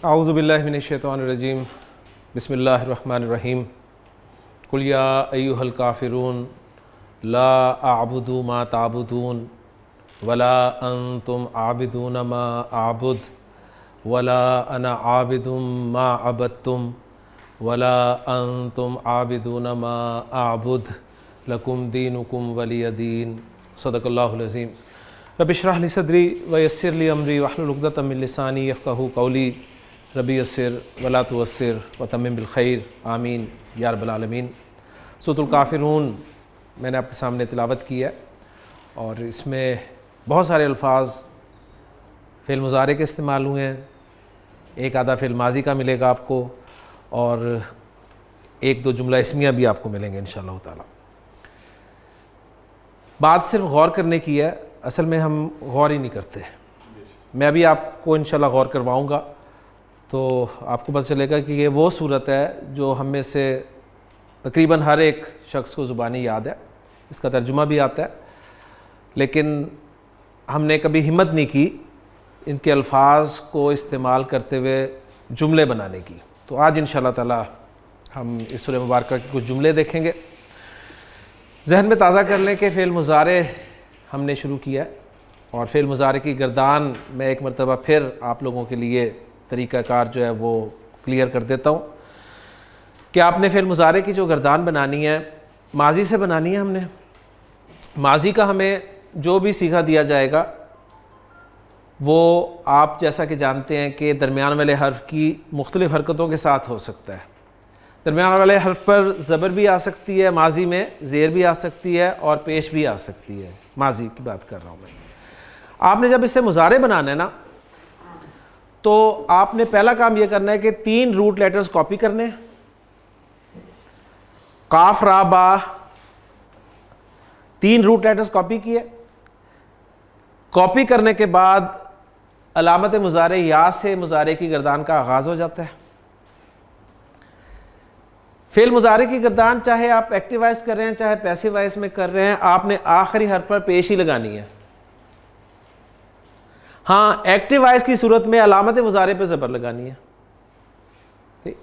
आऊज़ु बिल्लाहि मिनश शैतानिर रजीम बिस्मिल्लाहिर रहमानिर रहीम कुल या अय्युहल काफ़िरून ला अअबुदु मा ताबुदून वला अंतुम आबिदून मा आबुद वला अना आबिदुम मा अबदतुम वला अंतुम आबिदून मा आबुद लकुम दीनुकुम वलिय दीन। सदक़ल्लाहुल अज़ीम। रब्बि इश्रह ली सदरी व यस्सिर ली अमरी वहलुल उक़दतम मिन लिसानी यफ़क़हू क़ौली रब्बि यस्सिर वला तुअस्सिर व तम्मिम बिल खैर आमीन या रब्बल आलमीन। सूरतुल काफ़िरून मैंने आपके सामने तिलावत की है और इसमें बहुत सारे अल्फाज फ़िल मुज़ारे के इस्तेमाल हुए हैं। एक आधा फ़िल माजी का मिलेगा आपको और एक दो जुमला इस्मिया भी आपको मिलेंगे इंशाअल्लाह ताला। बात सिर्फ गौर करने की है, असल में हम गौर ही नहीं करते। मैं अभी आपको इंशाअल्लाह गौर करवाऊँगा तो आपको पता चलेगा कि ये वो सूरत है जो हम में से तकरीबन हर एक शख्स को ज़ुबानी याद है, इसका तर्जुमा भी आता है, लेकिन हमने कभी हिम्मत नहीं की इनके अल्फाज को इस्तेमाल करते हुए जुमले बनाने की। तो आज इंशाअल्लाह ताला हम इस सूरह मुबारक के कुछ जुमले देखेंगे। जहन में ताज़ा कर लें कि फ़ेल मुज़ारे हमने शुरू किया है और फ़ेल मुज़ारे की गर्दान मैं एक मरतबा फिर आप लोगों के लिए तरीक़ाकार जो है वो क्लियर कर देता हूँ कि आपने फ़ेल मुज़ारे की जो गर्दान बनानी है माजी से बनानी है। हमने माजी का हमें जो भी सीखा दिया जाएगा वो आप जैसा कि जानते हैं कि दरमियान वाले हर्फ की मुख्तलिफ़ हरकतों के साथ हो सकता है। दरमियान वाले हर्फ पर ज़बर भी आ सकती है, माजी में ज़ेर भी आ सकती है और पेश भी आ सकती है। माजी की बात कर रहा हूँ मैं। आपने जब इससे मुज़ारे बनाना है ना तो आपने पहला काम ये करना है कि 3 रूट लेटर्स कॉपी करने, काफ रा बा, 3 रूट लेटर्स कॉपी किए। कॉपी करने के बाद अलामत मुज़ारे या से मुज़ारे की गर्दान का आगाज़ हो जाता है। फ़ेल मुज़ारे की गर्दान चाहे आप एक्टिव वॉइस कर रहे हैं चाहे पैसिव वॉइस में कर रहे हैं, आपने आखिरी हर्फ पर पेश ही लगानी है। हाँ, एक्टिव वॉइस की सूरत में अलामत मुज़ारे पे ज़बर लगानी है, ठीक।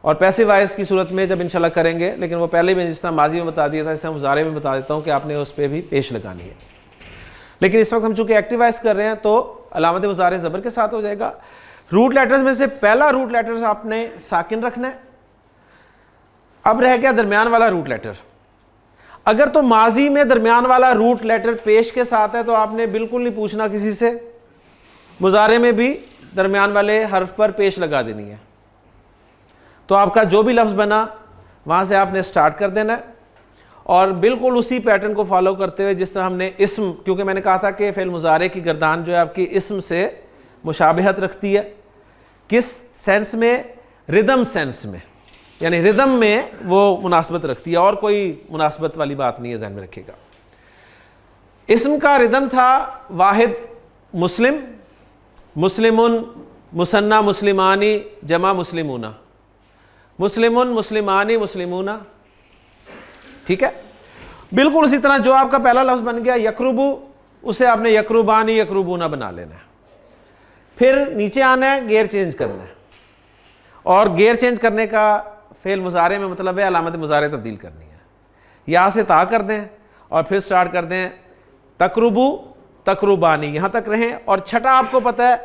और पैसिव वॉइस की सूरत में जब इंशाल्लाह करेंगे, लेकिन वो पहले भी जिस तरह माजी में बता दिया था इस तरह मुज़ारे में बता देता हूँ कि आपने उस पर भी पेश लगानी है। लेकिन इस वक्त हम चूँकि एक्टिव वॉइस कर रहे हैं तो अलामत मुज़ारे ज़बर के साथ हो जाएगा। रूट लेटर्स में से पहला रूट लेटर्स आपने साकिन रखना है। अब रह गया दरमियान वाला रूट लेटर। अगर तो माजी में दरमियान वाला रूट लेटर पेश के साथ है तो आपने बिल्कुल नहीं पूछना किसी से, मुज़ारे में भी दरमियान वाले हर्फ पर पेश लगा देनी है। तो आपका जो भी लफ्ज़ बना वहाँ से आपने स्टार्ट कर देना है और बिल्कुल उसी पैटर्न को फॉलो करते हुए जिस तरह हमने इस्म, क्योंकि मैंने कहा था कि फ़ेल मुज़ारे की गर्दान जो है आपकी इस्म से मुशाबहत रखती है। किस सेंस में? रिदम सेंस में, यानी रिदम में वो मुनासबत रखती है और कोई मुनासबत वाली बात नहीं है, ज़हन में रखिएगा। इस्म का रिदम था वाहिद मुस्लिम, मुस्लिमुन, मुसन्ना मुस्लिमानी, जमा मुस्लिमूना, मुस्लिमुन मुस्लिमानी मुस्लिमूना, ठीक है। बिल्कुल उसी तरह जो आपका पहला लफ्ज़ बन गया यकरुबू, उसे आपने यकरुबानी यकरुबूना बना लेना है। फिर नीचे आना है, गेयर चेंज करना है और गेयर चेंज करने का फ़ेल मुज़ारे में मतलब है अलामत मुज़ारे तब्दील करनी है। यहाँ से ता कर दें और फिर स्टार्ट कर दें तकरुबू तकरुबानी, यहाँ तक रहें। और छठा आपको पता है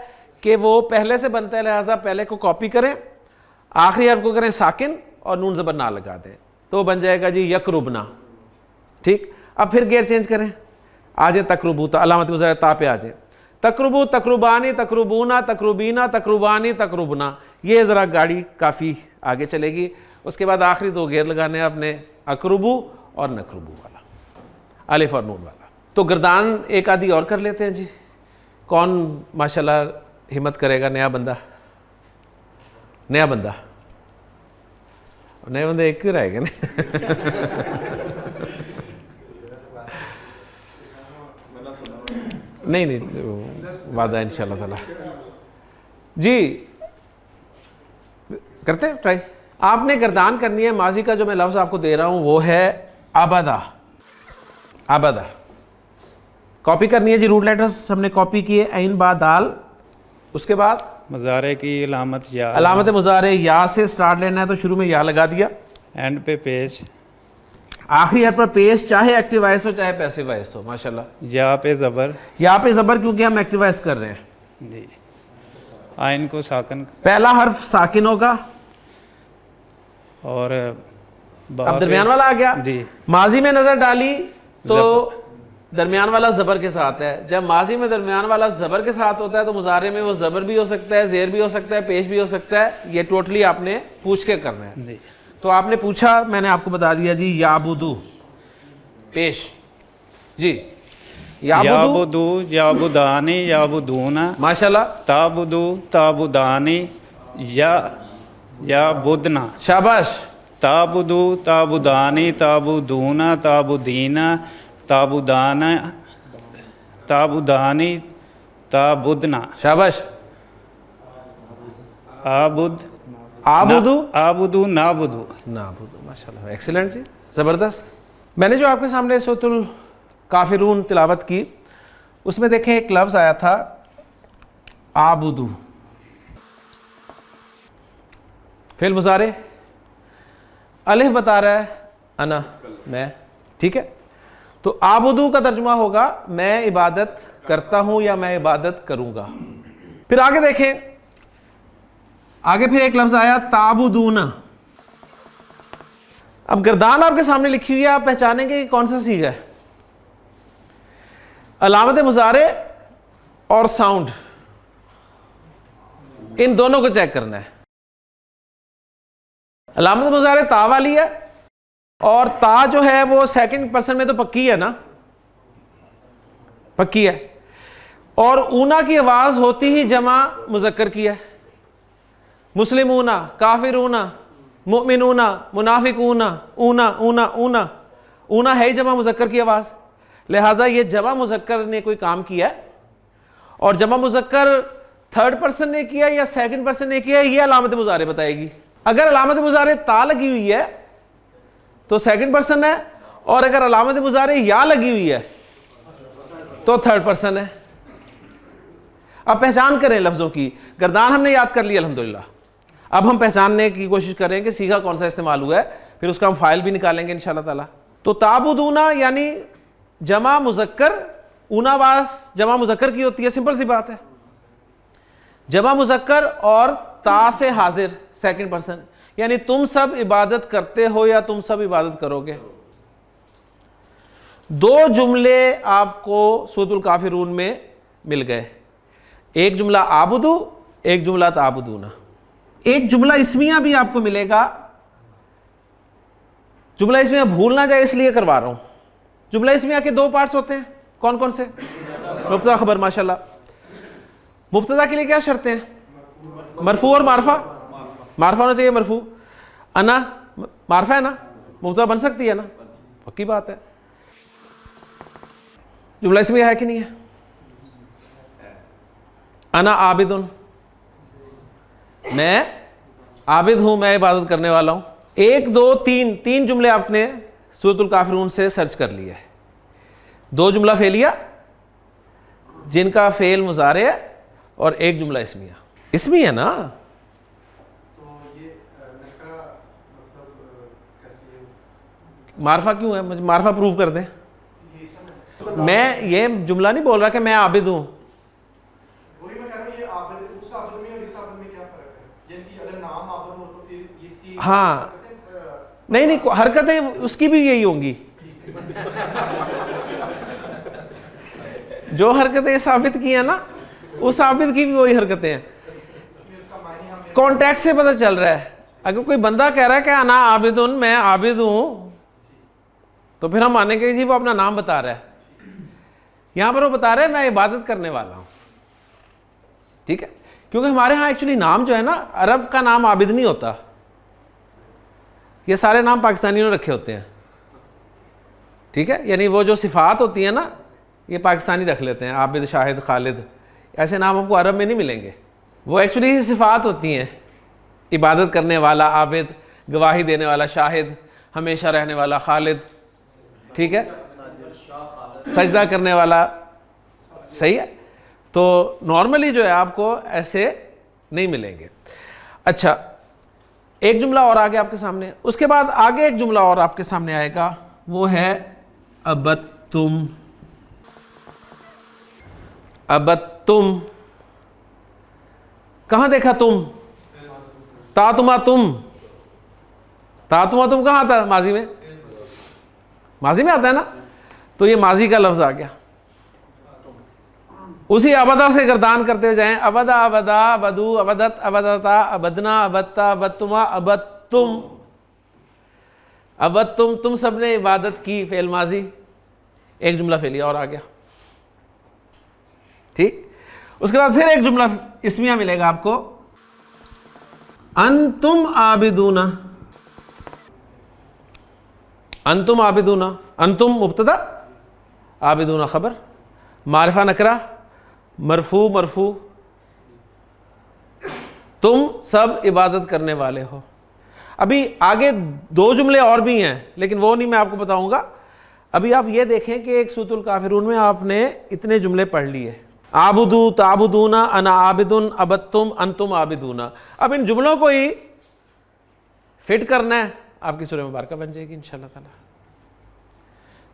कि वो पहले से बनता है, लिहाजा पहले को कॉपी करें, आखिरी हर्फ को करें साकिन और नून ज़बर ना लगा दें तो बन जाएगा जी यकरुबना, ठीक। अब फिर गेयर चेंज करें, आ जाए तकरुबू, तो अलामत मुज़ारे ता पे आ जाए तकरुबू तकरुबानी तकरुबूना तकरुबीना तकरुबानी तकरुबना। ये ज़रा गाड़ी काफ़ी आगे चलेगी। उसके बाद आखिरी 2 गेयर लगाने आपने अकरुबू और नकरुबू वाला, अलिफ और नून वाला। तो गर्दान एक आधी और कर लेते हैं जी। कौन माशाल्लाह हिम्मत करेगा? नया बंदा, नया बंदा, नए बंदे एक ही रहेगा ना। नहीं नहीं, वादा इंशाल्लाह ताला जी करते हैं ट्राई। आपने गर्दान करनी है। माजी का जो मैं लफ्ज़ आपको दे रहा हूँ वो है अबदा, अबदा। कॉपी करनी है जी। रूट लेटर्स हमने कॉपी किए, ऐन बा दाल, उसके बाद मुजारे की अलामत या, अलामत मुजारे या से स्टार्ट लेना है तो शुरू में या लगा दिया, एंड पे पेश, आखिरी हर्फ पर पेश, चाहे एक्टिव वॉइस हो चाहे पैसिव वॉइस हो। माशाल्लाह। या पे ज़बर, यहाँ पे ज़बर क्योंकि हम एक्टिव वॉइस कर रहे हैं। जी, आइन को साकन, पहला हर्फ साकिन होगा और अब दरमियान वाला आ गया। जी, माजी में नजर डाली तो दरमियान वाला जबर के साथ है। जब माजी में दरमियान वाला जबर के साथ होता है तो मुजारे में वो जबर भी हो सकता है, जेर भी हो सकता है, पेश भी हो सकता है। ये टोटली आपने पूछ के करना है। जी, तो आपने पूछा, मैंने आपको बता दिया जी। याबुदू पेश जी, याबुदू, याबुदानी, याबुदूना, माशाल्लाह, ताबुदू, ताबुदानी, या बुदना, शाबाश, ताबुदू, ताबुदानी, ताबुदूना, ताबुदीना, ताबुदाना, ताबुदानी, ताबुदना, शाबाश, आबुद, आबुदू, आबुदू, नाबुदू, नाबुदू। माशाल्लाह, एक्सीलेंट जी, ज़बरदस्त। मैंने जो आपके सामने सूरतुल काफिरून तिलावत की, उसमें देखें एक लफ्ज़ आया था आबुदू, फिल मुजारे, अलिफ बता रहा है अना, मैं, ठीक है। तो आबुदू का तर्जुमा होगा मैं इबादत करता हूं या मैं इबादत करूंगा। फिर आगे देखें, आगे फिर एक लफ्ज़ आया ताबुदूना। अब गर्दान आपके सामने लिखी हुई है, आप पहचानेंगे कि कौन सा सीगा है। अलामत मुजारे और साउंड, इन दोनों को चेक करना है। अलामत मुजारे ता वाली है और ता जो है वो सेकंड पर्सन में तो पक्की है ना, पक्की है। और ऊना की आवाज होती ही जमा मुजक्कर की है। मुस्लिमूना, काफिरूना, मुमिनूना, मुनाफिकूना, ऊना ऊना ऊना, ऊना है ही जमा मुजक्कर की आवाज। लिहाजा ये जमा मुजक्कर ने कोई काम किया है और जमा मुजक्कर थर्ड पर्सन ने किया या सेकंड पर्सन ने किया, ये अलामत मुजारे बताएगी। अगर अलामत मुजारे ता लगी हुई है तो सेकंड पर्सन है, और अगर अलामत मुजारे या लगी हुई है तो थर्ड पर्सन है। अब पहचान करें लफ्जों की। गर्दान हमने याद कर लिया अल्हम्दुलिल्लाह। अब हम पहचानने की कोशिश करें कि सीगा कौन सा इस्तेमाल हुआ है, फिर उसका हम फाइल भी निकालेंगे इंशाल्लाह ताला। तो ताबुदूना यानी जमा मुजक्कर, ऊनावास जमा मुजक्कर की होती है, सिंपल सी बात है। जमा मुजक्कर और ता से हाजिर सेकंड पर्सन, यानी तुम सब इबादत करते हो या तुम सब इबादत करोगे। दो जुमले आपको सूरतुल काफिरून में मिल गए, एक जुमला आबुदू, एक जुमला ताबुदूना। एक जुमला इस्मिया भी आपको मिलेगा। जुमला इस्मिया भूल ना जाए इसलिए करवा रहा हूं। जुमला इस्मिया के दो पार्ट्स होते हैं, कौन कौन से? मुब्तदा खबर, माशाल्लाह। मुब्तदा के लिए क्या शर्तें हैं? मरफू और मारफा। मारफा होना चाहिए, मरफू। अना मारफा है ना, मुब्तदा बन सकती है ना, पक्की बात है। जुमला इस्मिया है कि नहीं है? अना आबिदुन, मैं आबिद हूं, मैं इबादत करने वाला हूं। एक दो तीन, तीन जुमले आपने सूरतुल काफिरून से सर्च कर लिए। दो जुमला फेलिया जिनका फेल मुजारे है और एक जुमला इसमिया। इसमी है ना, तो ये मारफा क्यों है? मुझे मारफा प्रूव कर दें। मैं ये जुमला नहीं बोल रहा कि मैं आबिद हूं। हाँ, नहीं नहीं, हरकतें उसकी भी यही होंगी। जो हरकतें साबित की है ना, उस साबित की भी वही हरकतें हैं। कॉन्टेक्स्ट से पता चल रहा है। अगर कोई बंदा कह रहा है कि अना आबिदुन, मैं आबिद हूं, तो फिर हम मानेंगे जी वो अपना नाम बता रहा है। यहां पर वो बता रहा है मैं इबादत करने वाला हूं, ठीक है। क्योंकि हमारे यहाँ एक्चुअली नाम जो है ना, अरब का नाम आबिद नहीं होता। ये सारे नाम पाकिस्तानियों ने रखे होते हैं, ठीक है। यानी वो जो सिफात होती है ना, ये पाकिस्तानी रख लेते हैं। आबिद, शाहिद, खालिद, ऐसे नाम हमको अरब में नहीं मिलेंगे। वो एक्चुअली सिफात होती हैं। इबादत करने वाला आबिद, गवाही देने वाला शाहिद, हमेशा रहने वाला खालिद, ठीक है, सजदा करने वाला, सही है। तो नॉर्मली जो है आपको ऐसे नहीं मिलेंगे। अच्छा, एक जुमला और आगे आपके सामने, उसके बाद आगे एक जुमला और आपके सामने आएगा, वो है अबत्तुम। अबत्तुम, कहां देखा तुम? तातुमा तुम, तातुमा तुम कहां आता है? माजी में, माजी में आता है ना, तो ये माजी का लफ्ज आ गया। उसी अबदा से गर्दान करते जाएं, अबदा अबदा अबदू अबदत अबदता अबदना अबदता अबदतुमा अबदतुम। अबदतुम, तुम सबने इबादत की, फेल माजी, एक जुमला फेलिया और आ गया। ठीक, उसके बाद फिर एक जुमला इस्मिया मिलेगा आपको, अंतुम आबिदूना। अंतुम आबिदूना, अंतुम मुब्तदा, आबिदूना खबर, मारिफा नकरा, मरफू मरफू, तुम सब इबादत करने वाले हो। अभी आगे दो जुमले और भी हैं, लेकिन वो नहीं मैं आपको बताऊंगा। अभी आप ये देखें कि एक सूरतुल काफिरून में आपने इतने जुमले पढ़ लिए, आबुदू ताबुदूना अना आबिदुन अबत्तुम अंतुम आबिदूना। अब इन जुमलों को ही फिट करना है, आपकी सूरह मुबारका बन जाएगी इंशाअल्लाह ताला।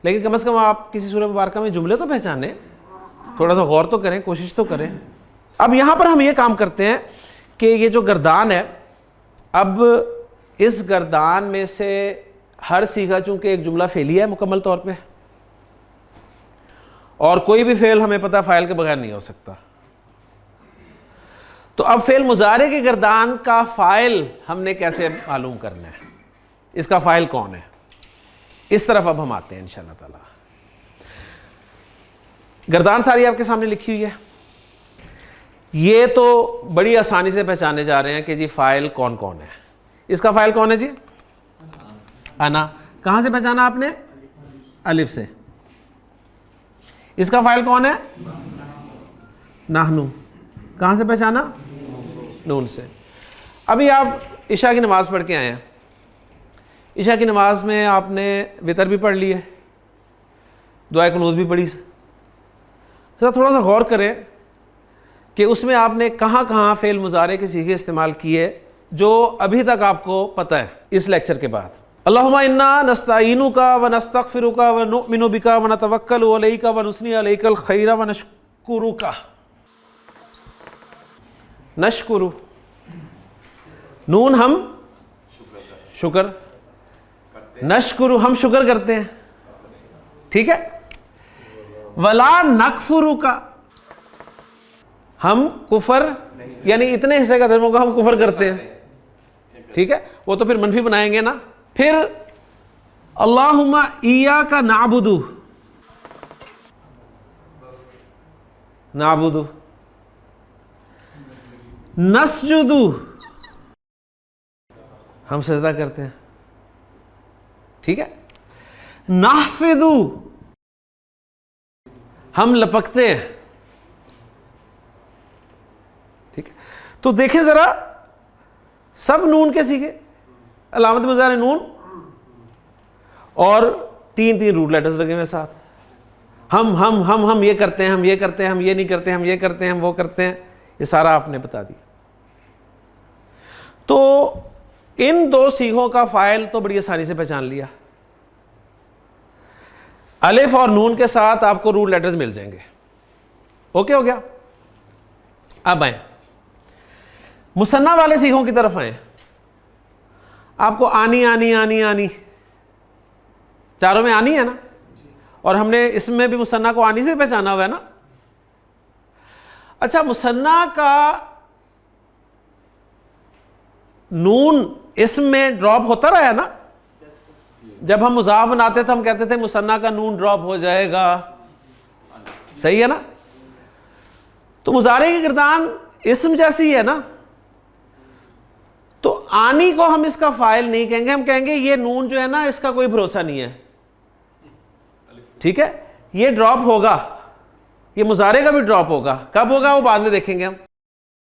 लेकिन कम से कम आप किसी सूरह मुबारका में जुमले तो पहचाने, थोड़ा सा गौर तो करें, कोशिश तो करें। अब यहां पर हम ये काम करते हैं कि ये जो गर्दान है, अब इस गर्दान में से हर सीगा चूंकि एक जुमला फेली है मुकम्मल तौर पे, और कोई भी फेल हमें पता फाइल के बगैर नहीं हो सकता। तो अब फेल मुजारे की गर्दान का फाइल हमने कैसे मालूम करना है, इसका फाइल कौन है, इस तरफ अब हम आते हैं इंशाअल्लाह ताला। गर्दान सारी आपके सामने लिखी हुई है, ये तो बड़ी आसानी से पहचाने जा रहे हैं कि जी फाइल कौन कौन है। इसका फाइल कौन है जी? अना। कहां से पहचाना आपने? अलिफ से। इसका फाइल कौन है? नाहनु। कहां से पहचाना? नून से। अभी आप इशा की नमाज पढ़ के आए हैं, इशा की नमाज में आपने वितर भी पढ़ ली है, दुआ कुनूत भी पढ़ी। तो थोड़ा सा गौर करें कि उसमें आपने कहाँ कहाँ फेल मुजारे के सीगे इस्तेमाल किए जो अभी तक आपको पता है इस लेक्चर के बाद। अल्लाहुम्मा इन्ना नस्तईनुका व नस्तगफिरुका व नुमिनु बिका व नतवक्कलु अलैका व नुस्नी अलैकल खैरा व नशकुरुका। नशकुरु, नून हम शुक्र, नशकुरु हम शुक्र करते हैं, ठीक है। वला नकफुरुका, हम कुफर यानी इतने हिस्से का धर्मों का हम कुफर करते हैं, ठीक है, वो तो फिर मनफी बनाएंगे ना। फिर अल्लाहुम्मा इय्याका नाबुदु, नाबुदु, नस्जुदु, हम सजदा करते हैं, ठीक है। नाहफिदु, हम लपकते हैं, ठीक है। तो देखें जरा, सब नून के सीखे, अलामत मुज़ारे नून, और तीन तीन रूट लेटर्स लगे हुए साथ। हम ये करते हैं, हम ये करते हैं, हम ये नहीं करते, हम ये करते हैं, हम वो करते हैं, ये सारा आपने बता दिया। तो इन दो सीखों का फाइल तो बड़ी आसानी से पहचान लिया। अलिफ और नून के साथ आपको रूट लेटर्स मिल जाएंगे, ओके हो गया। अब आए मुसन्ना वाले सीखों की तरफ आए। आपको आनी आनी आनी आनी, चारों में आनी है ना, और हमने इसमें भी मुसन्ना को आनी से पहचाना हुआ है ना। अच्छा, मुसन्ना का नून इसमें ड्रॉप होता रहा है ना। जब हम मुज़ाफ बनाते थे हम कहते थे मुसन्ना का नून ड्रॉप हो जाएगा, सही है ना। तो मुजारे की गिरदान इस्म जैसी है ना, तो आनी को हम इसका फाइल नहीं कहेंगे, हम कहेंगे ये नून जो है ना इसका कोई भरोसा नहीं है, ठीक है, ये ड्रॉप होगा, ये मुजारे का भी ड्रॉप होगा। कब होगा वो बाद में देखेंगे हम।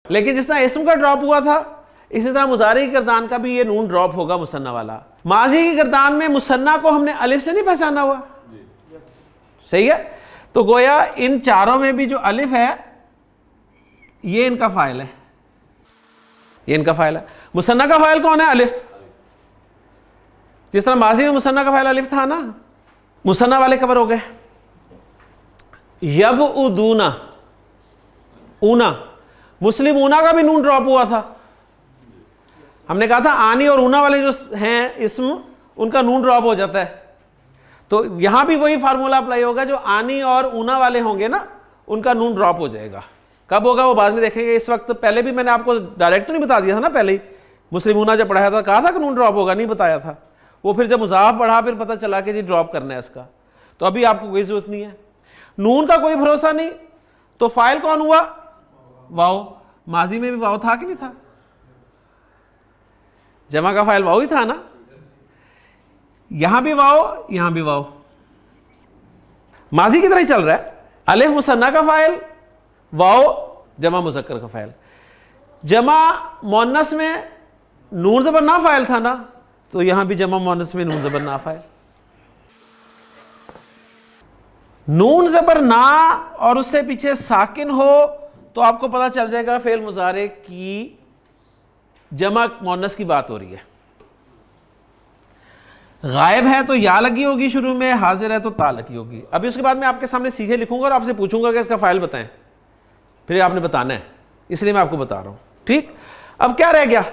लेकिन जिस तरह इस्म का ड्रॉप हुआ था इसी तरह मुजारे की गिरदान का भी ये नून ड्रॉप होगा मुसन्ना वाला। माजी की गिरदान में मुसन्ना को हमने अलिफ से नहीं पहचाना हुआ, सही है। तो गोया इन चारों में भी जो अलिफ है ये इनका फाइल है। ये इनका फ़ाइल है। मुसन्ना का फ़ाइल कौन है? अलिफ। जिस तरह माजी में मुसन्ना का फ़ाइल अलिफ था ना, मुसन्ना वाले कवर हो गए। यब उदूना, ऊना, मुस्लिम ऊना का भी नून ड्रॉप हुआ था। हमने कहा था आनी और ऊना वाले जो हैं इसम, उनका नून ड्रॉप हो जाता है। तो यहां भी वही फार्मूला अप्लाई होगा, जो आनी और ऊना वाले होंगे ना, उनका नून ड्रॉप हो जाएगा। कब होगा वो बाद में देखेंगे। इस वक्त पहले भी मैंने आपको डायरेक्ट तो नहीं बता दिया था ना, पहले ही मुस्लिम ऊना जब पढ़ाया था कहा था कि नून ड्रॉप होगा, नहीं बताया था। वो फिर जब मुज़ाफ पढ़ा फिर पता चला कि जी ड्रॉप करना है इसका। तो अभी आपको कोई ज़रूरत नहीं है, नून का कोई भरोसा नहीं। तो फाइल कौन हुआ? वाओ। माजी में भी वाओ था कि नहीं था? जमा का फाइल वाओ ही था ना। यहां भी वाओ, यहां भी वाओ, माजी की तरह ही चल रहा है। अलिफ मुसन्ना का फाइल, वाओ जमा मुज़क्कर का फाइल। जमा मुअन्नस में नून ज़बर ना फाइल था ना, तो यहां भी जमा मुअन्नस में नून ज़बर ना फाइल। नून ज़बर ना और उससे पीछे साकिन हो तो आपको पता चल जाएगा फेल मुजारे की जमा मुअन्नस की बात हो रही है। गायब है तो या लगी होगी शुरू में, हाजिर है तो ता लगी होगी। अभी उसके बाद मैं आपके सामने सीधे लिखूंगा और आपसे पूछूंगा कि इसका फाइल बताएं, फिर आपने बताना है, इसलिए मैं आपको बता रहा हूं। ठीक, अब क्या रह गया?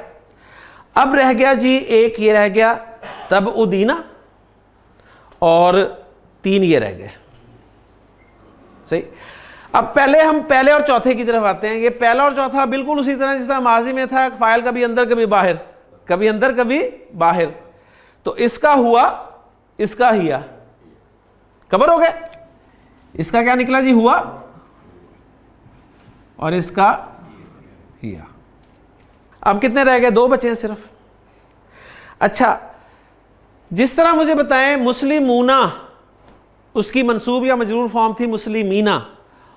अब रह गया जी एक ये रह गया तब उदीना, और 3 ये रह गए। सही। अब पहले हम पहले और चौथे की तरफ आते हैं। ये पहला और चौथा बिल्कुल उसी तरह जिस तरह माजी में था, फाइल कभी अंदर कभी बाहर, कभी अंदर कभी बाहर। तो इसका हुआ, इसका हिया, कवर हो गए। इसका क्या निकला जी? हुआ, और इसका हिया। अब कितने रह गए? 2 बचे हैं सिर्फ। अच्छा, जिस तरह मुझे बताएं मुस्लिमूना, उसकी मंसूब या मजरूर फॉर्म थी मुस्लिमीना,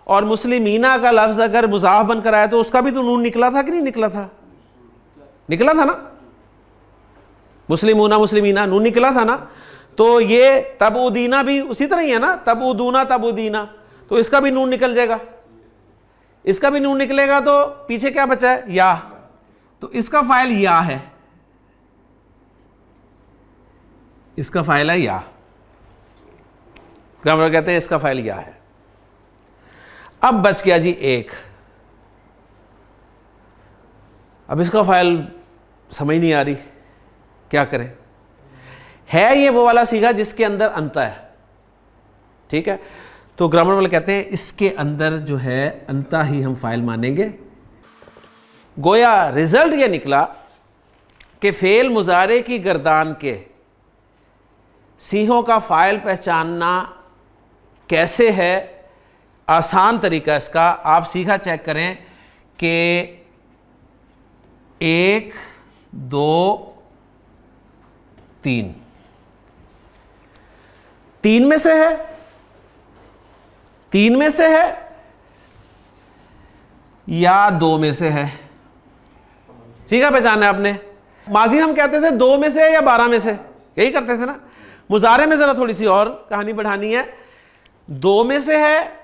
और मुस्लिमीना का लफ्ज़ अगर मुज़ाफ बनकर आया तो उसका भी तो नून निकला था कि नहीं निकला था? निकला था ना। मुस्लिमूना मुस्लिमीना नून निकला था ना। तो ये तब उदीना भी उसी तरह ही है ना, तब उदूना तब उदीना, तो इसका भी नून निकल जाएगा, इसका भी नून निकलेगा। तो पीछे क्या बचा है? या। तो इसका फाइल या है, इसका फाइल है या। ग्रामर कहते हैं इसका फाइल या है। अब बच गया जी एक। अब इसका फाइल समझ नहीं आ रही, क्या करें? है ये वो वाला सीगा जिसके अंदर अंता है, ठीक है। तो ग्रामर वाले कहते हैं इसके अंदर जो है अंता ही हम फाइल मानेंगे। गोया रिजल्ट ये निकला कि फेल मुजारे की गर्दान के सीहों का फाइल पहचानना कैसे है। आसान तरीका इसका, आप सीखा चेक करें कि 1 2 3 3 में से है, 3 में से है या 2 में से है। सीखा पहचाना है आपने। माजी हम कहते थे 2 में से या 12 में से, यही करते थे ना। मुजारे में जरा थोड़ी सी और कहानी बढ़ानी है। 2 में से है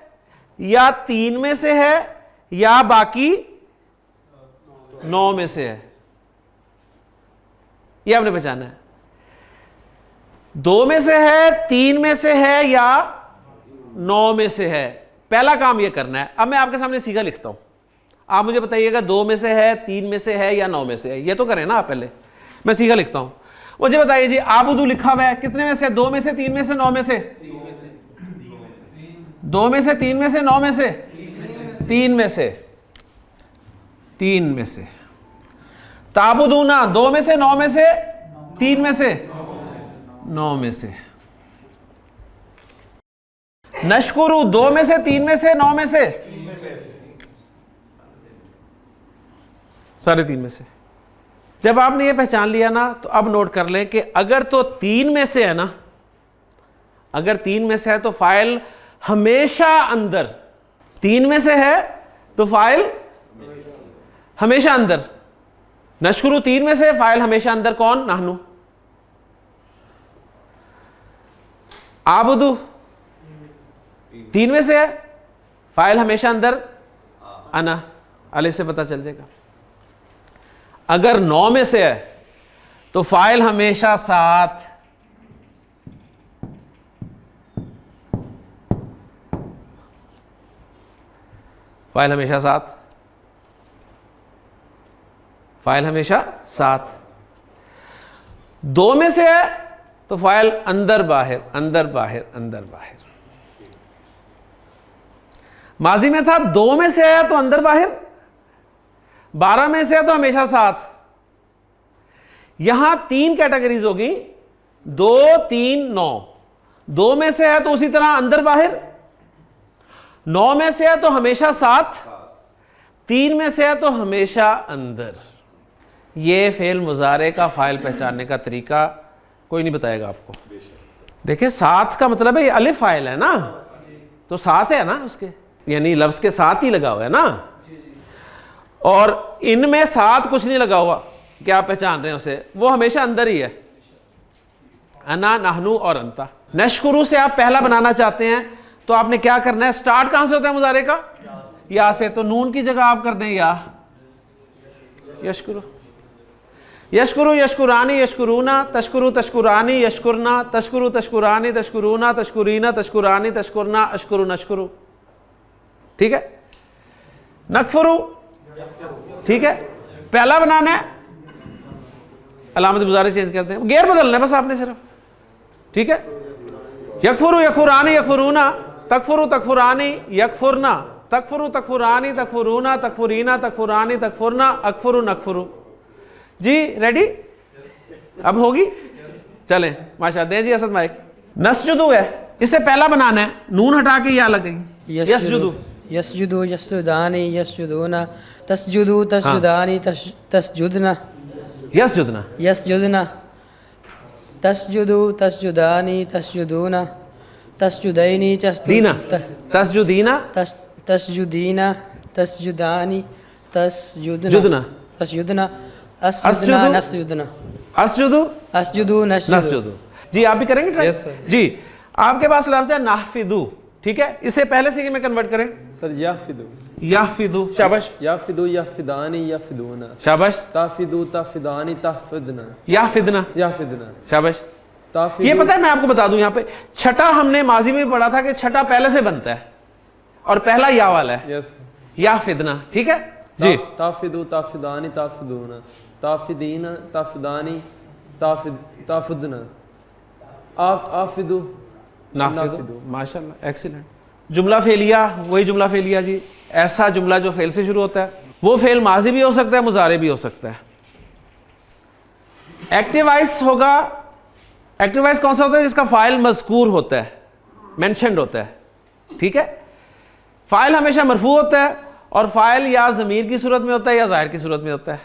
या 3 में से है या बाकी 9 में से है, यह आपने पहचाना है। 2 में से है, 3 में से है या 9 में से है। पहला काम यह करना है। अब मैं आपके सामने सीखा लिखता हूं, आप मुझे बताइएगा 2 में से है, 3 में से है या 9 में से है। ये तो करें ना आप पहले। मैं सीखा लिखता हूं, मुझे बताइए जी आबुदू लिखा हुआ है, कितने में से? 2 में से, 3 में से, 9 में से? 2 में से, 3 में से, 9 में से? 3 में से, 3 में से। ताबुदूना 2 में से, 9 में से, 3 में से, 9 में से। नशकुरु 2 में से, 3 में से, 9 में से? 3.5 में से। जब आपने ये पहचान लिया ना, तो अब नोट कर लें कि अगर तो 3 में से है ना, अगर 3 में से है तो फाइल हमेशा अंदर। 3 में से है तो फाइल हमेशा अंदर। नशकुरु 3 में से, फाइल हमेशा अंदर। कौन? नाहनु। आबुदू 3 में से है, फाइल हमेशा अंदर। अना, अलिफ से पता चल जाएगा। अगर 9 में से है तो फाइल हमेशा 7, फाइल हमेशा 7, फाइल हमेशा 7। 2 में से है तो फाइल अंदर बाहर अंदर बाहर अंदर बाहर। माजी में था 2 में से आया तो अंदर बाहर, 12 में से है तो हमेशा 7। यहां 3 कैटेगरीज होगी, 2, 3, 9। 2 में से है तो उसी तरह अंदर बाहर, 9 में से है तो हमेशा 7, 3 में से है तो हमेशा अंदर। ये फेल मुजारे का फाइल पहचानने का तरीका कोई नहीं बताएगा आपको। देखिए 7 का मतलब है ये अलिफ फाइल है ना, तो 7 है ना उसके, यानी लफ्ज के साथ ही लगा हुआ है ना। और इनमें 7 कुछ नहीं लगा हुआ, क्या आप पहचान रहे हैं उसे, वो हमेशा अंदर ही है। अना, नहनु और अंता। नशकुरु से आप पहला बनाना चाहते हैं तो आपने क्या करना है, स्टार्ट कहां से होता है मुजारे का, या से, तो नून की जगह आप कर दें या। यशकुरु, यशकुरु यशकुरानी यशकुरूना, तशकुरु तशकुरानी यशकुरना, तशकुरु तशकुरानी तशकुरूना, तशकुरीना तशकुरानी तशकुरना, अशकुरु नशकुरु। ठीक है। नकफुरु, ठीक है। पहला बनाना है, अलामत मुजारे चेंज करते हैं, गेर बदलना है बस आपने सिर्फ। ठीक है। यकफुरु यकफुरानी यकफुरूना, तकफुरु तकफुरानी यकफुरना, तकफुरु तकफुरानी तकफुरूना, तकफुरीना तकफुरानी तकफुरना, अकफुरु नकफुरु। जी रेडी, अब होगी, चलें माशा। दें जी असद माइक। नस्जुदु है, इसे पहला बनाना है, नून हटा के या लगेगी। यस्जुदु, यस्जुदु यस्जुदानी यस्जुदूना, तस्जुदु तस्जुदानी तस्जुदना, यस्जुदना, यस्जुदना, तस्जुदु तस्जुदानी तस्जुदूना, तस्जुदैनी दीना, तस्जुदीना, तस्जुदीना, तस्जुदानी तस्जुदना, जुदना, तस्जुदना, अस्जुदना नस्जुदना, असजुदु, अस्जुदु नस्जुदु। जी आप भी करेंगे ट्राई? Yes, sir. जी आपके पास लफ्ज़ है नाहफिदु, ठीक है। इसे पहले से में कन्वर्ट करें, सर याफिदु, याफिदु, शाबाश याफिदु याफिदानी याफिदूना, शाबाश, ताफिदु ताफिदानी ताफिदना, याफिदना, याफिदना, शाबाश। ताफिदु। ये पता है मैं आपको बता दूं, यहाँ पे छठा हमने माजी में पढ़ा था कि छठा पहले से बनता है और पहला या वाला है, यस। याफिदना, ठीक है जी। ताफिदु ताफिदानी ताफिदूना, ताफिदीना ताफिदानी ताफिद ताफिदना, आफिदु नाफिदु, माशाल्लाह, एक्सीलेंट। जुमला फेलिया, वही जुमला फेलिया जी। ऐसा जुमला जो फेल से शुरू होता है, वो फेल माजी भी हो सकता है, मुजारे भी हो सकता है। एक्टिवाइज होगा, एक्टिवाइज कौन सा होता है, जिसका फाइल मजकूर होता है, मेंशन्ड होता है, ठीक है। फाइल हमेशा मरफू होता है और फाइल या ज़मीर की सूरत में होता है या ज़ाहिर की सूरत में होता है।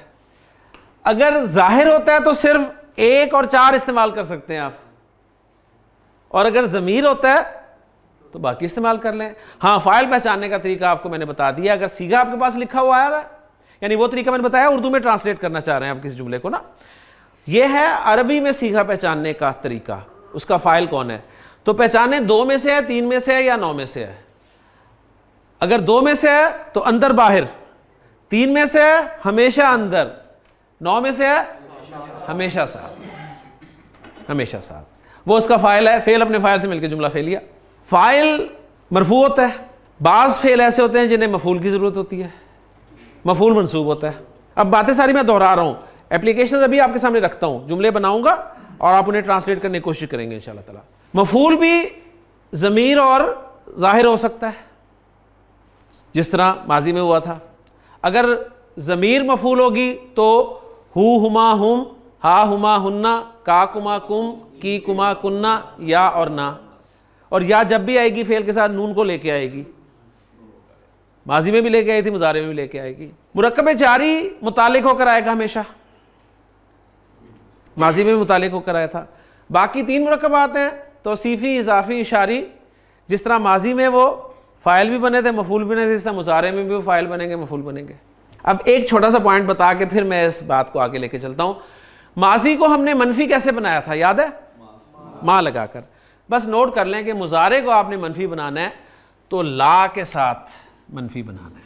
अगर ज़ाहिर होता है तो सिर्फ 1 और 4 इस्तेमाल कर सकते हैं आप, और अगर ज़मीर होता है तो बाकी इस्तेमाल कर लें। हाँ, फाइल पहचानने का तरीका आपको मैंने बता दिया। अगर सीगा आपके पास लिखा हुआ आ रहा है, यानी वो तरीका मैंने बताया, उर्दू में ट्रांसलेट करना चाह रहे हैं आप किसी जुमले को ना, ये है अरबी में सीगा पहचानने का तरीका, उसका फाइल कौन है। तो पहचाने 2 में से है, 3 में से है या 9 में से है। अगर 2 में से है तो अंदर बाहर, 3 में से है हमेशा अंदर, 9 में से है हमेशा साथ, हमेशा साथ। वो उसका फाइल है। फेल अपने फाइल से मिलकर जुमला फेलिया। फाइल मरफू होता है। बाज़ फेल ऐसे होते हैं जिन्हें मफूल की ज़रूरत होती है, मफूल मंसूब होता है। अब बातें सारी मैं दोहरा रहा हूँ, एप्लीकेशन अभी आपके सामने रखता हूँ, जुमले बनाऊंगा और आप उन्हें ट्रांसलेट करने की कोशिश करेंगे इंशाल्लाह ताला। मफूल भी ज़मीर और ज़ाहिर हो सकता है, जिस तरह माजी में हुआ था। अगर ज़मीर मफूल होगी तो हु हुमा हुम, हा हुमा हुन्ना, का कुमा कुम, की कुमा कुन्ना, या और ना। और या जब भी आएगी फेल के साथ नून को लेके आएगी, माजी में भी लेके आई थी, मुजारे में भी लेके आएगी। मुरक्कब जारी मुतालिक होकर आएगा हमेशा, माजी में भी मुतालिक होकर आया था। बाकी 3 मुरक्कबात हैं, तौसीफ़ी, इजाफ़ी, इशारी। जिस तरह माजी में वो फ़ाइल भी बने थे, मफूल भी बने थे, इस तरह मुजारे में भी वो फ़ाइल बनेंगे, मफूल बनेंगे। अब एक छोटा सा पॉइंट बता के फिर मैं इस बात को आगे लेके चलता हूँ। माजी को हमने मनफी कैसे बनाया था, याद है? माँ लगाकर। बस नोट कर लें कि मुजारे को आपने मनफी बनाना है तो ला के साथ मनफी बनाना है।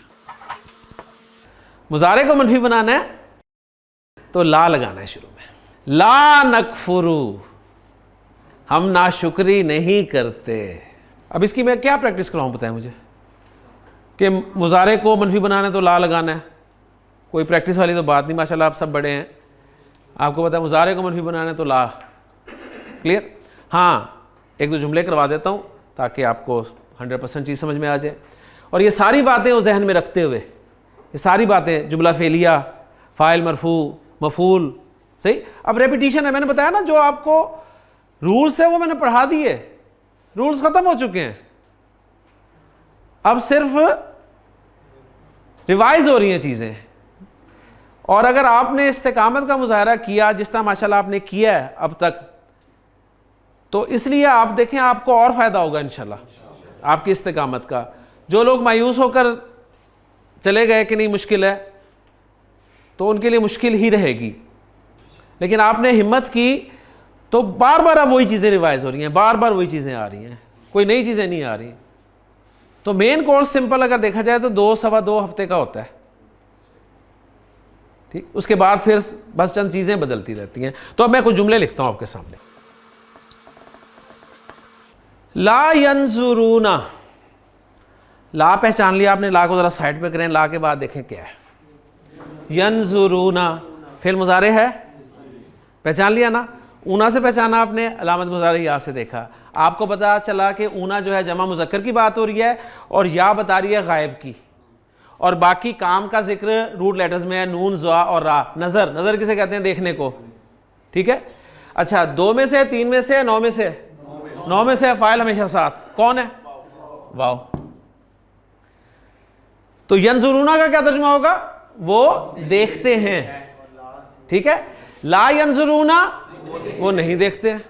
मुजारे को मनफी बनाना है तो ला लगाना है शुरू में। ला नकफुरू, हम नाशुक्री नहीं करते। अब इसकी मैं क्या प्रैक्टिस कराऊं बताएं मुझे, कि मुजारे को मनफी बनाना है तो ला लगाना है, कोई प्रैक्टिस वाली तो बात नहीं, माशाल्लाह आप सब बड़े हैं, आपको पता है मुजारे को मनफी बनाना है तो ला। क्लियर? हाँ, एक दो जुमले करवा देता हूँ ताकि आपको 100% चीज़ समझ में आ जाए। और ये सारी बातें वो जहन में रखते हुए, ये सारी बातें, जुमला फेलिया, फ़ाइल मरफू, मफूल, सही। अब रेपिटिशन है, मैंने बताया ना, जो आपको रूल्स है वो मैंने पढ़ा दिए, रूल्स ख़त्म हो चुके हैं, अब सिर्फ रिवाइज हो रही हैं चीज़ें। और अगर आपने इस्तिकामत का मुजाहरा किया जिस तरह माशाल्लाह आपने किया है अब तक, तो इसलिए आप देखें आपको और फ़ायदा होगा इंशाल्लाह आपकी इस्तिकामत का। जो लोग मायूस होकर चले गए कि नहीं मुश्किल है, तो उनके लिए मुश्किल ही रहेगी, लेकिन आपने हिम्मत की तो बार बार अब वही चीज़ें रिवाइज हो रही हैं, बार बार वही चीज़ें आ रही हैं, कोई नई चीज़ें नहीं आ रही। तो मेन कोर्स सिंपल अगर देखा जाए तो 2 सवा 2 हफ्ते का होता है, ठीक। उसके बाद फिर बस चंद चीज़ें बदलती रहती हैं। तो अब मैं कुछ जुमले लिखता हूँ आपके सामने। ला यंजुरूना, ला पहचान लिया आपने, ला को ज़रा साइड पे करें, ला के बाद देखें क्या है। यंजुरूना फिर मुजारे है, पहचान लिया ना। ऊना से पहचाना आपने, अलामत मुजारे या से देखा, आपको पता चला कि ऊना जो है जमा मुज़क्कर की बात हो रही है और या बता रही है गायब की, और बाकी काम का जिक्र रूट लेटर्स में है, नून, ज़ा और रा। नज़र, नज़र किसे कहते हैं? देखने को, ठीक है। अच्छा, 2 में से, 3 में से, 9 में से? 9 में से। फ़ाइल हमेशा साथ कौन है? वाव। तो यंजुरूना का क्या तर्जुमा होगा? वो देखते हैं, ठीक है। ला यंजुरूना, वो नहीं देखते हैं,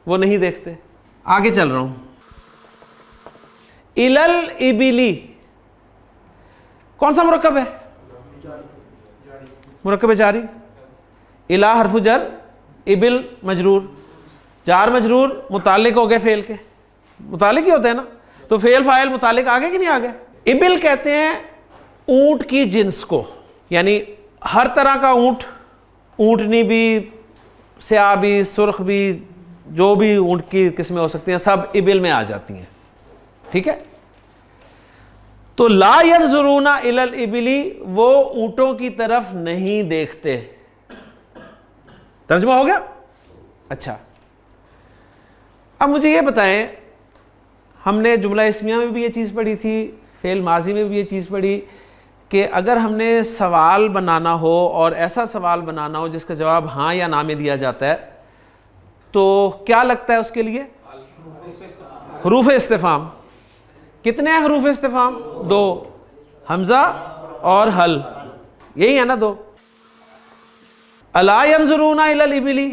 वो नहीं देखते। आगे चल रहा हूं। इलल इबिली कौन सा मुरक्कब है? मुरक्कब जारी। इला हरफु जर, इबिल मजरूर, जार मजरूर मुतालिक हो गए फेल के, मुतालिक ही होते हैं ना, तो फेल फाइल मुतालिक आगे कि नहीं आगे? इबिल कहते हैं ऊंट की जिन्स को, यानी हर तरह का ऊंट, ऊंटनी भी, स्याह भी, सुर्ख भी, जो भी ऊंट की किस्में हो सकती हैं सब इबिल में आ जाती हैं, ठीक है। तो ला यंजुरूना इलल इबिली, वो ऊंटों की तरफ नहीं देखते। तर्जुमा हो गया? अच्छा, अब मुझे ये बताएं, हमने जुमला इस्मिया में भी ये चीज़ पढ़ी थी, फेल माजी में भी ये चीज़ पढ़ी, कि अगर हमने सवाल बनाना हो और ऐसा सवाल बनाना हो जिसका जवाब हाँ या ना में दिया जाता है, तो क्या लगता है उसके लिए? हरूफ इस्तिफाम। कितने हैं हरूफ इस्तिफाम? 2, हमजा और हल, यही है ना 2। अला यंजुरूना इलल इबिली,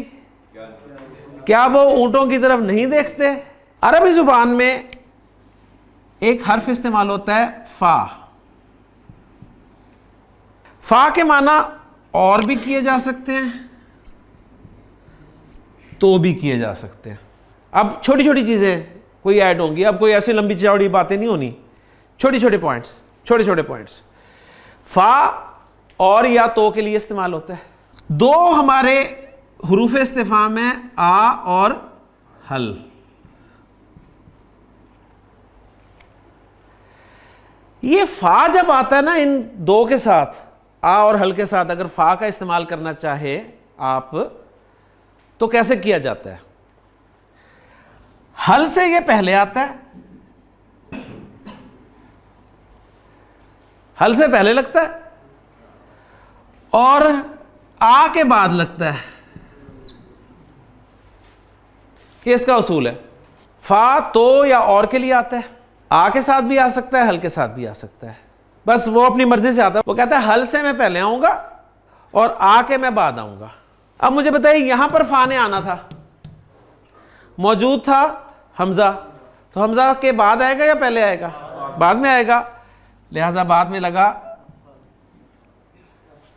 क्या वो ऊंटों की तरफ नहीं देखते? अरबी जुबान में एक हर्फ इस्तेमाल होता है फा। फा के माना और भी किए जा सकते हैं, तो भी किए जा सकते हैं। अब छोटी छोटी चीज़ें कोई ऐड होंगी, अब कोई ऐसी लंबी चौड़ी बातें नहीं होनी, छोटे छोटे पॉइंट्स, छोटे छोटे पॉइंट्स। फा और या तो के लिए इस्तेमाल होता है। 2 हमारे हुरूफ इस्तिफाम है, आ और हल। ये फा जब आता है ना इन 2 के साथ, आ और हल के साथ, अगर फा का इस्तेमाल करना चाहे आप तो कैसे किया जाता है? हल से ये पहले आता है, हल से पहले लगता है, और आ के बाद लगता है। ये इसका उसूल है। फा तो या और के लिए आता है, आ के साथ भी आ सकता है, हल के साथ भी आ सकता है, बस वो अपनी मर्जी से आता है। वो कहता है हल से मैं पहले आऊंगा और आ के मैं बाद आऊंगा। अब मुझे बताइए, यहां पर फा ने आना था, मौजूद था हमजा, तो हमजा के बाद आएगा या पहले आएगा? बाद में आएगा, लिहाजा बाद में लगा।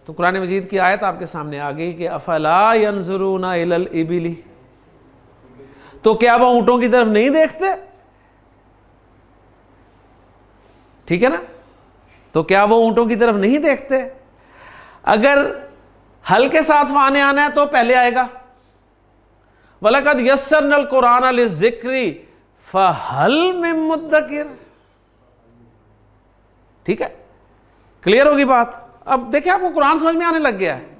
तो कुरान मजीद की आयत आपके सामने आ गई कि अफला यंजुरूना इलल इबिली, तो क्या वो ऊंटों की तरफ नहीं देखते? ठीक है ना, तो क्या वो ऊंटों की तरफ नहीं देखते? अगर हल के साथ फाने आना है तो पहले आएगा, वलकद यस्सरनल कुरान लिज़िक्री फहल मिन मुद्दकिर। ठीक है, क्लियर होगी बात। अब देखिए आपको कुरान समझ में आने लग गया है।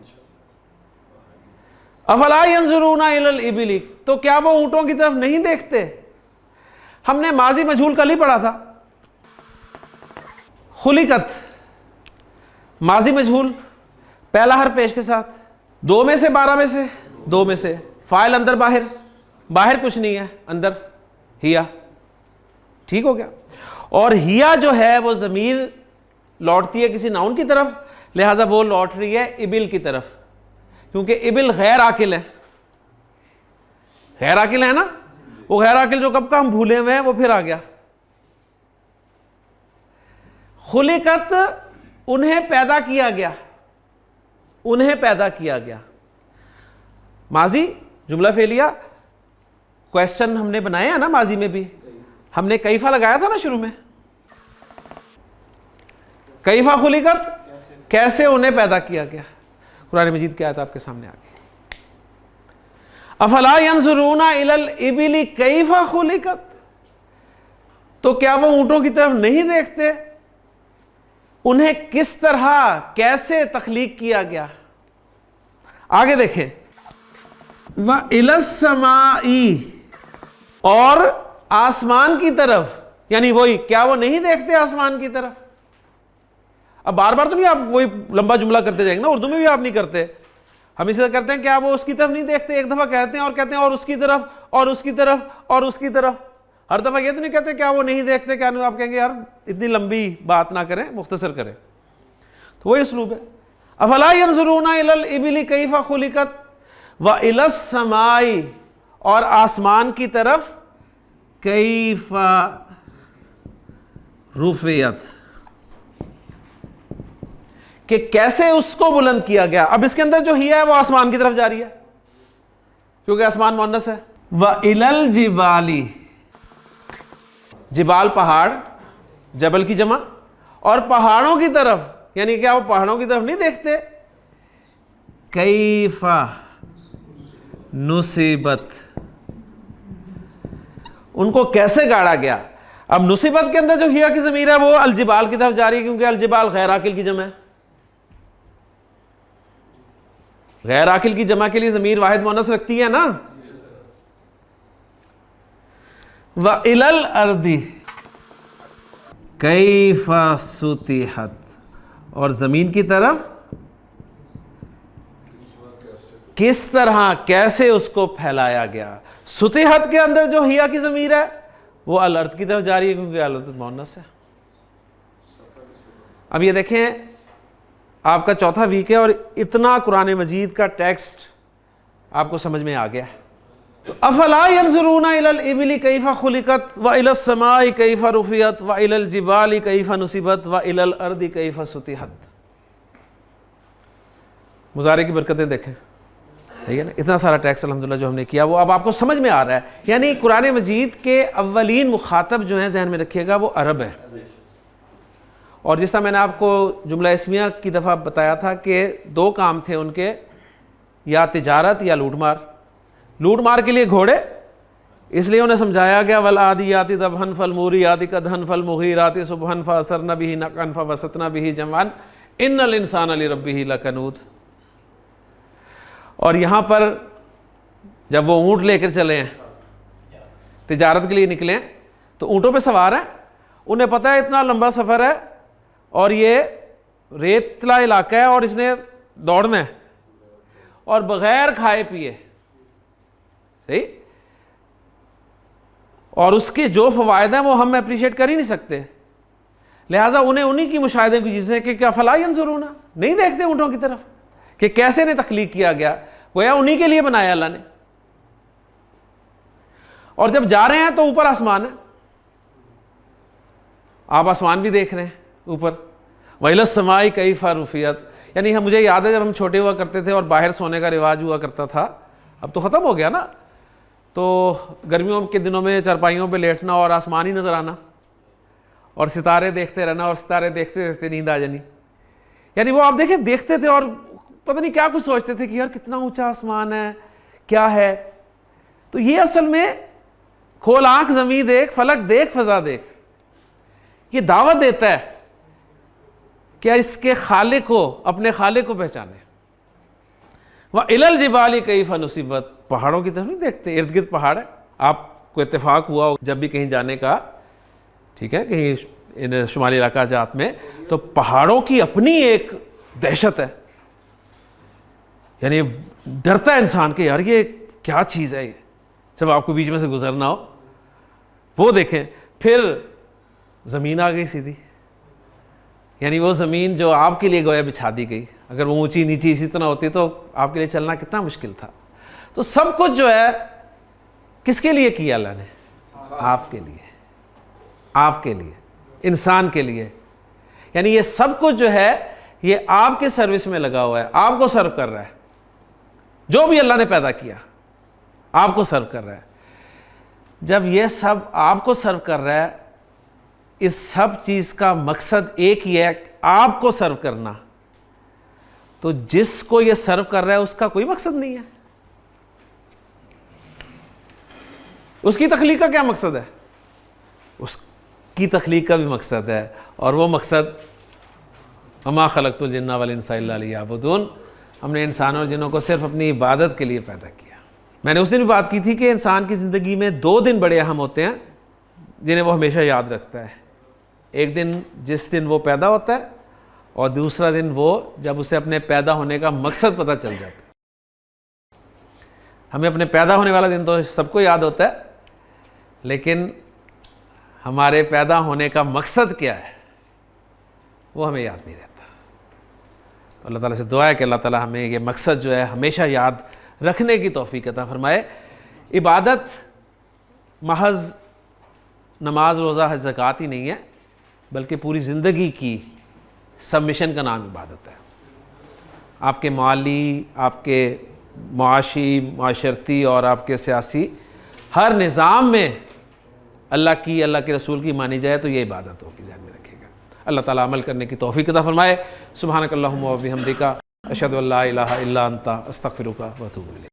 अफला यंजुरूना इलल इबिली, तो क्या वो ऊंटों की तरफ नहीं देखते? हमने माजी मजहूल कल ही पढ़ा था। खुलिकत माजी मजहूल, पहला हर्फ पेश के साथ, 2 में से 12 में से 2 में से, फाइल अंदर बाहर, बाहर कुछ नहीं है, अंदर हिया। ठीक हो गया। और हिया जो है वो ज़मीर लौटती है किसी नाउन की तरफ, लिहाजा वो लौट रही है इबिल की तरफ, क्योंकि इबिल गैर आकिल है। गैर आकिल है ना, वो गैर आकिल जो कब का हम भूले हुए हैं वो फिर आ गया। खुलिकत उन्हें पैदा किया गया, उन्हें पैदा किया गया। माजी जुमला फेलिया, क्वेश्चन हमने बनाया है ना, माजी में भी हमने कैफा लगाया था ना शुरू में। कैफा खुलिकत, कैसे उन्हें पैदा किया गया। कुरान मजीद की आयत आपके सामने आ गई। अफला यंजुरूना इलल इबिली कैफा खुलिकत, तो क्या वो ऊंटों की तरफ नहीं देखते उन्हें किस तरह कैसे तख्लीक किया गया। आगे देखें, व इलस्समाई, और आसमान की तरफ, यानी वही, क्या वो नहीं देखते आसमान की तरफ। अब बार बार तो नहीं आप वही लंबा जुमला करते जाएंगे ना, उर्दू में भी आप नहीं करते, हम इसे करते हैं क्या वो उसकी तरफ नहीं देखते, एक दफा कहते हैं और कहते हैं और उसकी तरफ और उसकी तरफ और उसकी तरफ। हर दफा ये तो नहीं कहते क्या वो नहीं देखते, क्या नहीं, आप कहेंगे यार इतनी लंबी बात ना करें, मुख्तसर करें। तो वही उसलूब है। अफला यंजुरूना इलल इबिली कैफा खुलिकत व इलस समाई, और आसमान की तरफ कैफा रुफियत, कि कैसे उसको बुलंद किया गया। अब इसके अंदर जो हिया है वो आसमान की तरफ जा रही है, क्योंकि आसमान मुअन्नस है। व इलल जिबाली, जिबाल पहाड़, जबल की जमा, और पहाड़ों की तरफ, यानी क्या वो पहाड़ों की तरफ नहीं देखते। कैफा नुसीबत, उनको कैसे गाड़ा गया। अब नुसीबत के अंदर जो हिया की ज़मीर है वो अलजिबाल की तरफ जा रही है, क्योंकि अलजिबाल गैर आकिल की जमा है। गैर आकिल की जमा के लिए ज़मीर वाहिद मुअन्नस रखती है ना। व इलल अर्दी कैफा सुतिहत, और ज़मीन की तरफ किस तरह कैसे उसको फैलाया गया। सुतिहत के अंदर जो हिया की ज़मीर है वो अल अर्द की तरफ जा रही है, क्योंकि अल अर्द मुअन्नस है। अब ये देखें, आपका चौथा वीक है और इतना कुरान मजीद का टेक्स्ट आपको समझ में आ गया है। तो अफला यंजुरूना इलल इबिली कैफा खुलिकत व इलस समाई कैफा रुफियत व इलल जिबाली कैफा नुसिबत व इलल अर्दी कैफा सुतिहत। मुजारे की बरकतें देखें, ठीक है ना। इतना सारा टेक्स्ट अल्हम्दुलिल्लाह जो हमने किया वो अब आपको समझ में आ रहा है। यानी कुरान मजीद के अव्वलीन मुखातब जो हैं, जहन में रखिएगा, वो अरब है। और जिस तरह मैंने आपको जुमला इस्मिया की दफ़ा बताया था कि 2 काम थे उनके, या तिजारत या लूटमार। लूटमार के लिए घोड़े, इसलिए उन्हें समझाया गया वल आदियाति दबहन फल मूरियाति कदहन फल मुगीराति सुबहन फअसरन बिही नक़न फवसतन बिही जमअन इन्नल इंसान लिरब्बिही लकनूद। और यहाँ पर जब वो ऊँट लेकर चले हैं, तिजारत के लिए निकले हैं, तो ऊँटों पे सवार हैं, उन्हें पता है इतना लंबा सफ़र है और ये रेतला इलाका है और इसने दौड़ना है, और बग़ैर खाए पिए, सही, और उसके जो फ़वायद हैं वो हम अप्रिशिएट कर ही नहीं सकते। लिहाजा उन्हें उन्हीं की मुशाहिदे की चीज़ें कि क्या फला यंजुरूना, नहीं देखते ऊँटों की तरफ कि कैसे ने तख्लीक किया गया, गोया उन्हीं के लिए बनाया अल्लाह ने। और जब जा रहे हैं तो ऊपर आसमान है, आप आसमान भी देख रहे हैं ऊपर। वैलस समाई कैफा रुफियत, यानी हम, मुझे याद है जब हम छोटे हुआ करते थे और बाहर सोने का रिवाज हुआ करता था, अब तो ख़त्म हो गया ना, तो गर्मियों के दिनों में चारपाइयों पे लेटना और आसमान ही नज़र आना और सितारे देखते रहना और सितारे देखते देखते नींद आ जानी। यानी वो आप देखें देखते थे और पता नहीं क्या कुछ सोचते थे कि यार कितना ऊंचा आसमान है, क्या है। तो ये असल में खोल आंख ज़मीं देख, फलक देख, फ़ज़ा देख, ये दावत देता है क्या इसके खालिक को, अपने खालिक को पहचाने। वह इलल जिबाली कैफ़ नुसिबत, पहाड़ों की तरफ नहीं देखते, इर्द गिर्द पहाड़ है। आपको इत्तेफाक हुआ हो जब भी कहीं जाने का, ठीक है, कहीं इन शुमाली इलाका जात में, तो पहाड़ों की अपनी एक दहशत है। यानी डरता है इंसान कि यार ये क्या चीज़ है ये, जब आपको बीच में से गुजरना हो। वो देखें, फिर ज़मीन आ गई सीधी, यानी वो ज़मीन जो आपके लिए गोया बिछा दी गई, अगर वो ऊंची नीची इसी तरह होती तो आपके लिए चलना कितना मुश्किल था। तो सब कुछ जो है किसके लिए किया अल्लाह ने? आपके लिए, आपके लिए, इंसान के लिए। यानी ये सब कुछ जो है ये आपके सर्विस में लगा हुआ है, आपको सर्व कर रहा है। जो भी अल्लाह ने पैदा किया आपको सर्व कर रहा है। जब ये सब आपको सर्व कर रहा है, इस सब चीज़ का मकसद एक ही है, आपको सर्व करना, तो जिसको ये सर्व कर रहा है उसका कोई मकसद नहीं है। उसकी तख्लीक का क्या मकसद है? उसकी तख्लीक का भी मकसद है, और वो मकसद वमा खलक़तुल जिन्ना वल इंसा इल्ला लियअबुदून, हमने इंसानों और जिन्नों को सिर्फ अपनी इबादत के लिए पैदा किया। मैंने उस दिन भी बात की थी कि इंसान की ज़िंदगी में 2 दिन बड़े अहम होते हैं जिन्हें वो हमेशा याद रखता है। एक दिन जिस दिन वो पैदा होता है, और दूसरा दिन वो जब उसे अपने पैदा होने का मकसद पता चल जाता है। हमें अपने पैदा होने वाला दिन तो सबको याद होता है, लेकिन हमारे पैदा होने का मकसद क्या है वो हमें याद नहीं रहता। तो अल्लाह ताला से दुआ है कि अल्लाह ताला हमें ये मकसद जो है हमेशा याद रखने की तौफीक अता फरमाए। इबादत महज नमाज, रोज़ा, हज, ज़कात ही नहीं है, बल्कि पूरी ज़िंदगी की सबमिशन का नाम इबादत है। आपके माली, आपके मुआशी, माशरती और आपके सियासी हर निज़ाम में अल्लाह की, अल्लाह के रसूल की मानी जाए तो ये इबादत होगी, ज़हन में रखिएगा। अल्लाह ताला अमल करने की तौफीक अता फरमाए। सुब्हानक अल्लाहुम्मा व बिहम्दिका अशहदु अल्ला इलाहा इल्ला अंता अस्तगफिरुका व अतूबु इलैक।